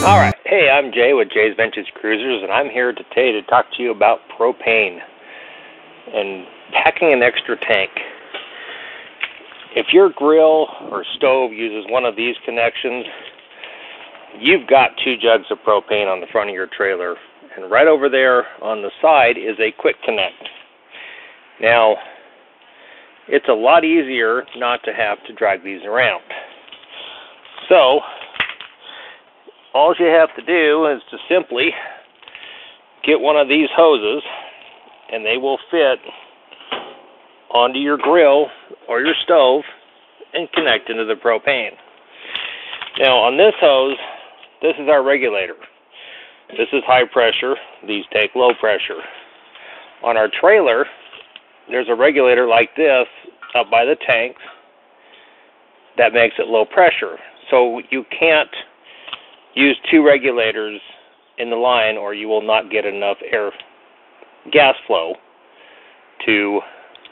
Alright, hey, I'm Jay with Jay's Vintage Cruisers, and I'm here today to talk to you about propane and packing an extra tank. If your grill or stove uses one of these connections, you've got 2 jugs of propane on the front of your trailer, and right over there on the side is a quick connect. Now, it's a lot easier not to have to drag these around. So, all you have to do is to simply get one of these hoses, and they will fit onto your grill or your stove and connect into the propane. Now, on this hose, this is our regulator. This is high pressure. These take low pressure. On our trailer, there's a regulator like this up by the tanks that makes it low pressure. So you can't use 2 regulators in the line, or you will not get enough gas flow to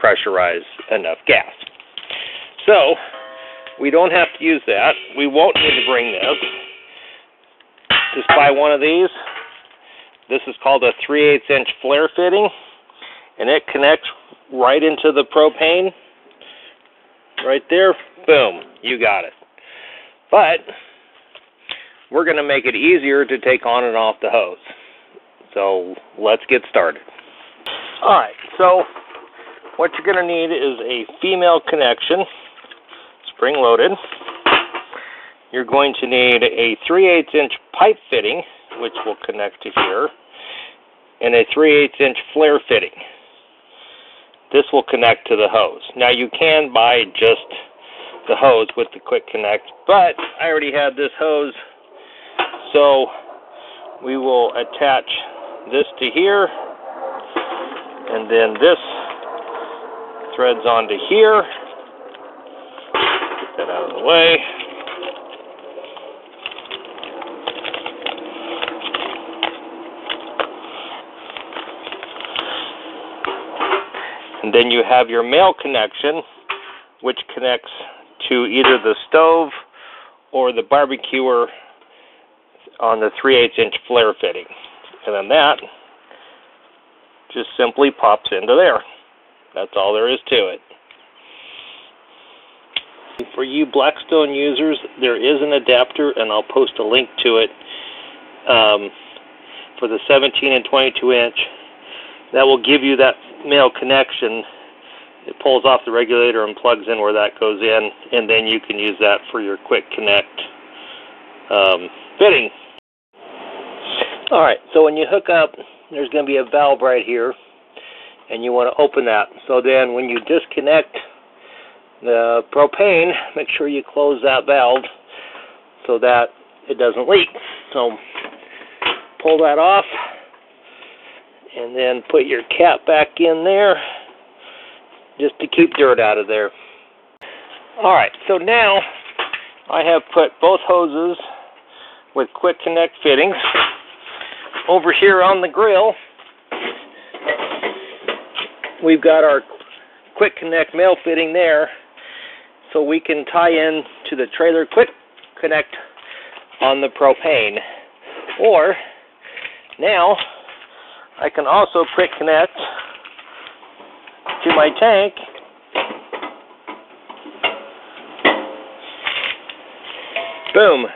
pressurize enough gas. So we don't have to use that. We won't need to bring this. Just buy one of these. This is called a 3/8" flare fitting, and it connects right into the propane. Right there, boom, you got it. But we're going to make it easier to take on and off the hose. So let's get started. Alright, so what you're going to need is a female connection, spring-loaded. You're going to need a 3/8" pipe fitting, which will connect to here, and a 3/8" flare fitting. This will connect to the hose. Now you can buy just the hose with the quick connect, but I already had this hose, so we will attach this to here, and then this threads onto here. Get that out of the way. And then you have your male connection, which connects to either the stove or the barbecuer on the 3/8" flare fitting. And then that just simply pops into there. That's all there is to it. For you Blackstone users, there is an adapter, and I'll post a link to it, for the 17 and 22" that will give you that male connection. It pulls off the regulator and plugs in where that goes in, and then you can use that for your quick connect fitting. Alright, so when you hook up, there's going to be a valve right here, and you want to open that. So then when you disconnect the propane, make sure you close that valve so that it doesn't leak. So pull that off, and then put your cap back in there just to keep dirt out of there. Alright, so now I have put both hoses with quick connect fittings over here on the grill. We've got our quick connect male fitting there, so we can tie in to the trailer quick connect on the propane. Or now I can also quick connect to my tank boom.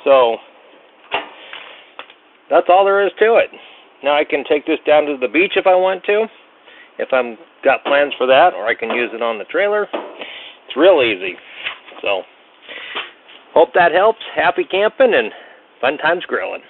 So that's all there is to it. Now I can take this down to the beach if I want to, if I've got plans for that, or I can use it on the trailer. It's real easy. So hope that helps. Happy camping and fun times grilling.